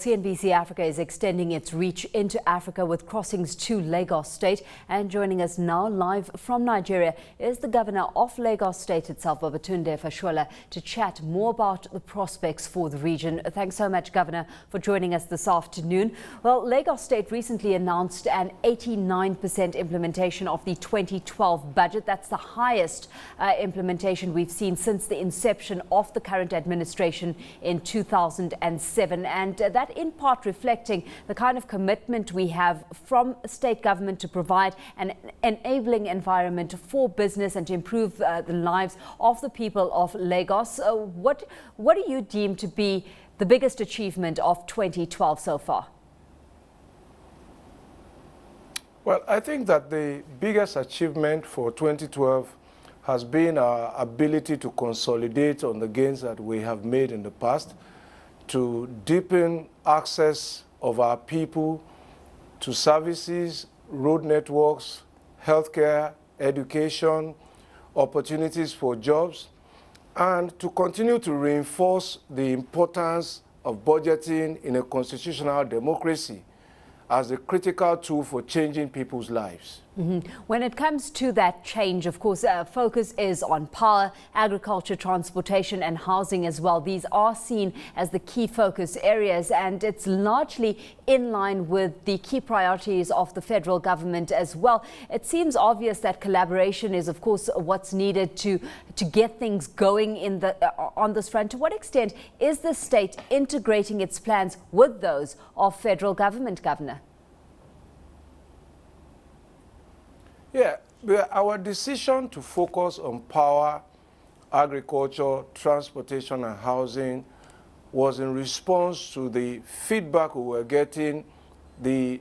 CNBC Africa is extending its reach into Africa with crossings to Lagos State. And joining us now live from Nigeria is the governor of Lagos State itself, Babatunde Fashola, to chat more about the prospects for the region. Thanks so much, Governor, for joining us this afternoon. Well, Lagos State recently announced an 89% implementation of the 2012 budget. That's the highest implementation we've seen since the inception of the current administration in 2007. And that in part reflecting the kind of commitment we have from state government to provide an enabling environment for business and to improve the lives of the people of Lagos. What do you deem to be the biggest achievement of 2012 so far? Well, I think that the biggest achievement for 2012 has been our ability to consolidate on the gains that we have made in the past, to deepen access of our people to services, road networks, healthcare, education, opportunities for jobs, and to continue to reinforce the importance of budgeting in a constitutional democracy as a critical tool for changing people's lives. When it comes to that change, of course, focus is on power, agriculture, transportation and housing as well. These are seen as the key focus areas, and it's largely in line with the key priorities of the federal government as well. It seems obvious that collaboration is, of course, what's needed to get things going in on this front. To what extent is the state integrating its plans with those of federal government, Governor? Yeah, our decision to focus on power, agriculture, transportation and housing was in response to the feedback we were getting, the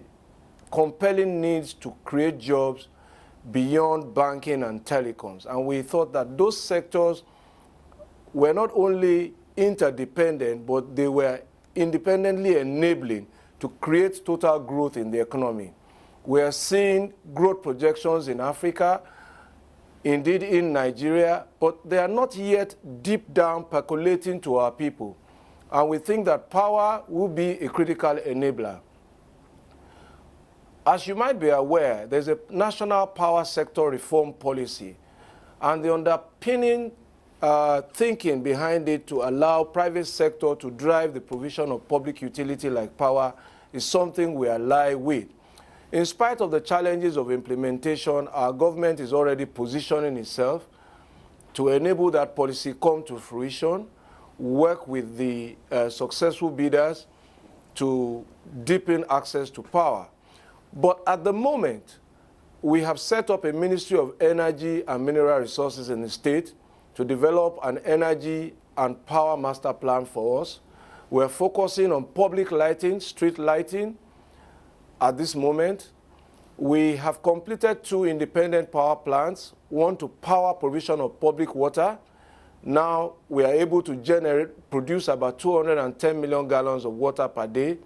compelling needs to create jobs beyond banking and telecoms. And we thought that those sectors were not only interdependent, but they were independently enabling to create total growth in the economy. We are seeing growth projections in Africa, indeed in Nigeria, but they are not yet deep down percolating to our people. And we think that power will be a critical enabler. As you might be aware, there's a national power sector reform policy, and the underpinning thinking behind it to allow private sector to drive the provision of public utility like power is something we ally with. In spite of the challenges of implementation, our government is already positioning itself to enable that policy come to fruition, work with the successful bidders to deepen access to power. But at the moment, we have set up a Ministry of Energy and Mineral Resources in the state to develop an energy and power master plan for us. We're focusing on public lighting, street lighting. At this moment, we have completed 2 independent power plants, one to power provision of public water. Now we are able to produce about 210 million gallons of water per day,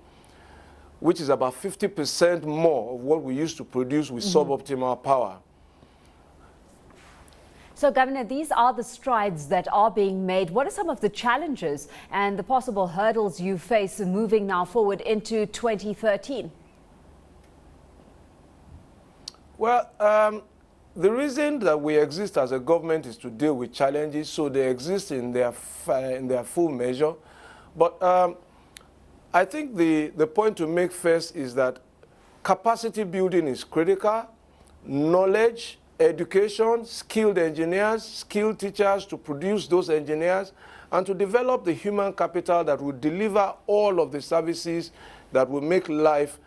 which is about 50% more of what we used to produce with suboptimal power. So, Governor, these are the strides that are being made. What are some of the challenges and the possible hurdles you face moving now forward into 2013? Well, the reason that we exist as a government is to deal with challenges, so they exist in their full measure. But I think the point to make first is that capacity building is critical. Knowledge, education, skilled engineers, skilled teachers to produce those engineers, and to develop the human capital that will deliver all of the services that will make life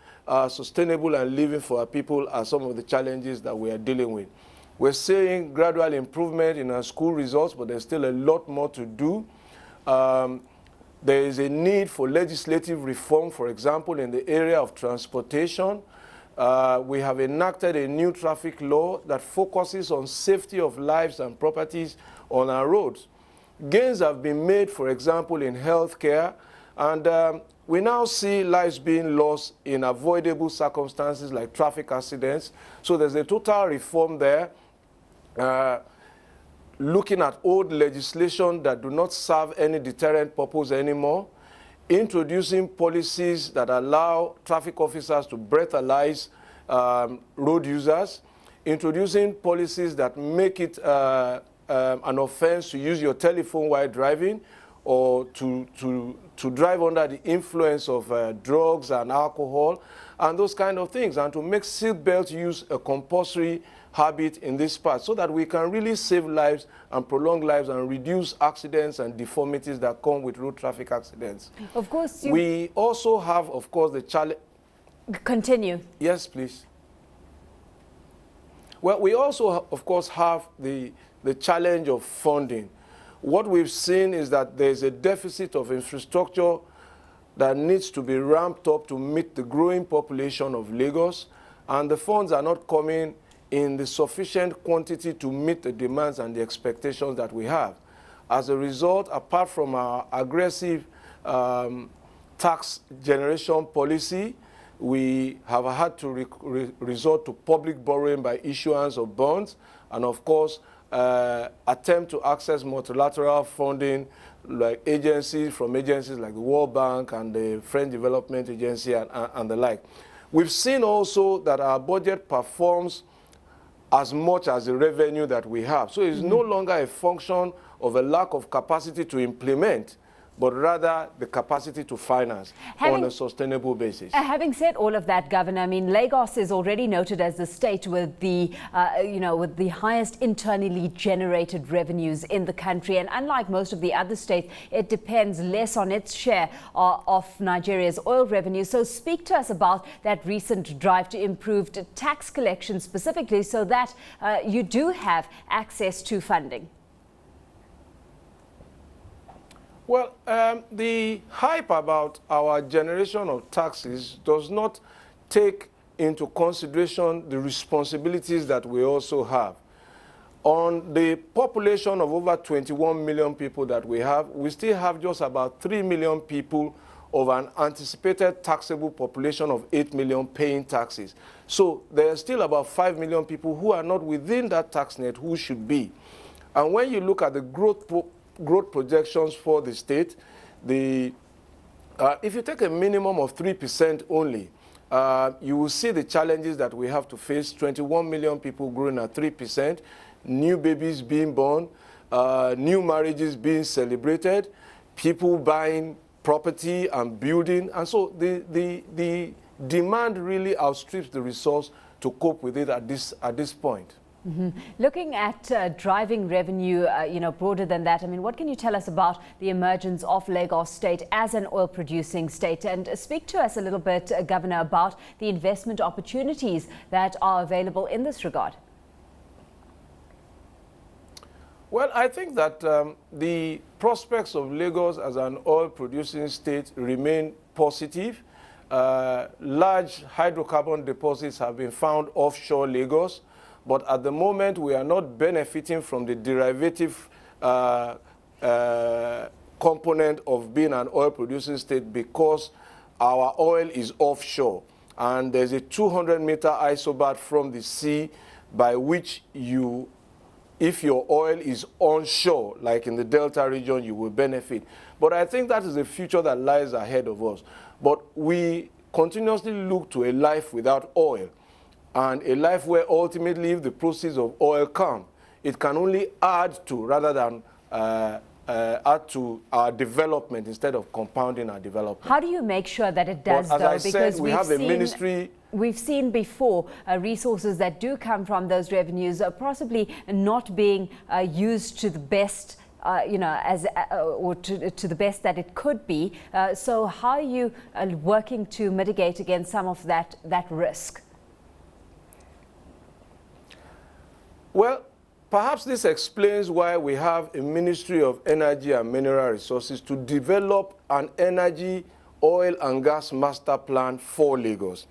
sustainable and living for our people are some of the challenges that we are dealing with. We're seeing gradual improvement in our school results, but there's still a lot more to do. There is a need for legislative reform, for example, in the area of transportation. We have enacted a new traffic law that focuses on safety of lives and properties on our roads. Gains have been made, for example, in healthcare, and we now see lives being lost in avoidable circumstances like traffic accidents. So there's a total reform there, looking at old legislation that do not serve any deterrent purpose anymore. introducing policies that allow traffic officers to breathalyze road users, introducing policies that make it an offense to use your telephone while driving, or to drive under the influence of drugs and alcohol, and those kind of things, and to make seatbelt use a compulsory habit in this part, so that we can really save lives and prolong lives and reduce accidents and deformities that come with road traffic accidents. Of course, we also have, of course, the challenge. Continue. Yes, please. Well, we also, of course, have the challenge of funding. What we've seen is that there's a deficit of infrastructure that needs to be ramped up to meet the growing population of Lagos, and the funds are not coming in the sufficient quantity to meet the demands and the expectations that we have. As a result, apart from our aggressive tax generation policy, we have had to resort to public borrowing by issuance of bonds, and of course, attempt to access multilateral funding like from agencies like the World Bank and the French Development Agency and the like. We've seen also that our budget performs as much as the revenue that we have. So it's no longer a function of a lack of capacity to implement, but rather the capacity to finance on a sustainable basis. Having said all of that, Governor, I mean, Lagos is already noted as the state with the, with the highest internally generated revenues in the country. And unlike most of the other states, it depends less on its share of Nigeria's oil revenue. So speak to us about that recent drive to improved tax collection specifically, so that you do have access to funding. Well, the hype about our generation of taxes does not take into consideration the responsibilities that we also have. On the population of over 21 million people that we have, we still have just about 3 million people of an anticipated taxable population of 8 million paying taxes. So there are still about 5 million people who are not within that tax net who should be. And when you look at the growth projections for the state, if you take a minimum of 3% only, you will see the challenges that we have to face. 21 million people growing at 3%, new babies being born, new marriages being celebrated, people buying property and building. And so the demand really outstrips the resource to cope with it at this point. Looking at driving revenue, broader than that, I mean, what can you tell us about the emergence of Lagos State as an oil-producing state? And speak to us a little bit, Governor, about the investment opportunities that are available in this regard. Well, I think that the prospects of Lagos as an oil-producing state remain positive. Large hydrocarbon deposits have been found offshore Lagos, but at the moment we are not benefiting from the derivative component of being an oil-producing state, because our oil is offshore. And there's a 200-meter isobar from the sea by which if your oil is onshore, like in the Delta region, you will benefit. But I think that is the future that lies ahead of us. But we continuously look to a life without oil, and a life where ultimately, if the proceeds of oil come, it can only add to, rather than add to our development instead of compounding our development. How do you make sure that it does, but as though? I said, we have a ministry. We've seen before resources that do come from those revenues are possibly not being used to the best, or to the best that it could be. So how are you working to mitigate against some of that risk? Well, perhaps this explains why we have a Ministry of Energy and Mineral Resources to develop an energy, oil and gas master plan for Lagos.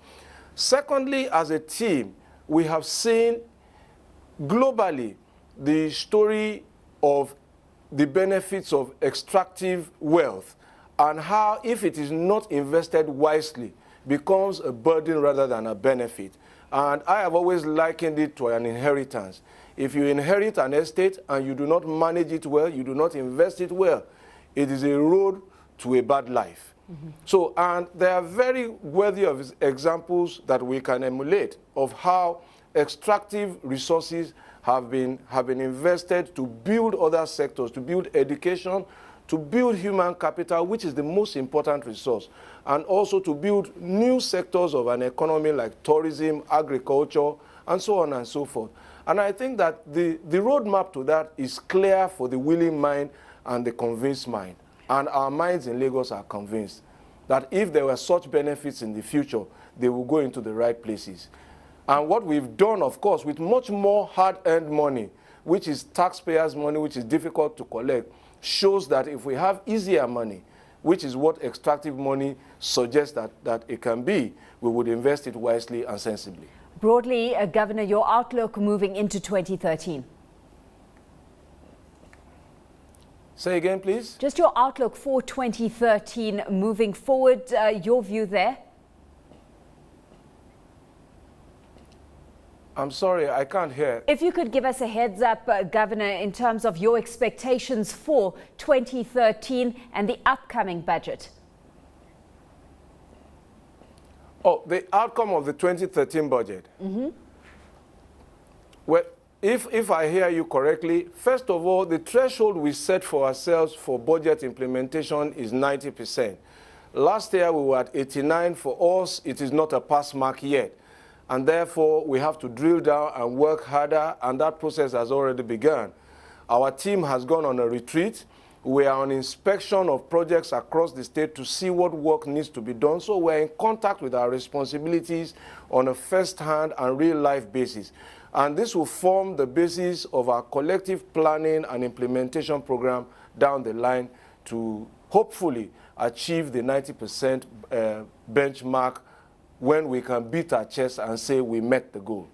Secondly, as a team, we have seen globally the story of the benefits of extractive wealth, and how, if it is not invested wisely, becomes a burden rather than a benefit. And I have always likened it to an inheritance. If you inherit an estate and you do not manage it well, you do not invest it well, it is a road to a bad life. So, and there are very worthy of examples that we can emulate of how extractive resources have been invested to build other sectors, to build education, to build human capital, which is the most important resource, and also to build new sectors of an economy like tourism, agriculture, and so on and so forth. And I think that the roadmap to that is clear for the willing mind and the convinced mind. And our minds in Lagos are convinced that if there were such benefits in the future, they will go into the right places. And what we've done, of course, with much more hard-earned money, which is taxpayers' money, which is difficult to collect, shows that if we have easier money, which is what extractive money suggests that it can be, we would invest it wisely and sensibly. Broadly, Governor, your outlook moving into 2013? Say again, please. Just your outlook for 2013 moving forward, your view there? I'm sorry, I can't hear. If you could give us a heads up, Governor, in terms of your expectations for 2013 and the upcoming budget. Oh, the outcome of the 2013 budget. Well, if I hear you correctly, first of all, the threshold we set for ourselves for budget implementation is 90%. Last year we were at 89. For us, it is not a pass mark yet. And therefore, we have to drill down and work harder, and that process has already begun. Our team has gone on a retreat. We are on inspection of projects across the state to see what work needs to be done. So we're in contact with our responsibilities on a first-hand and real-life basis. And this will form the basis of our collective planning and implementation program down the line to hopefully achieve the 90% benchmark when we can beat our chest and say we met the goal.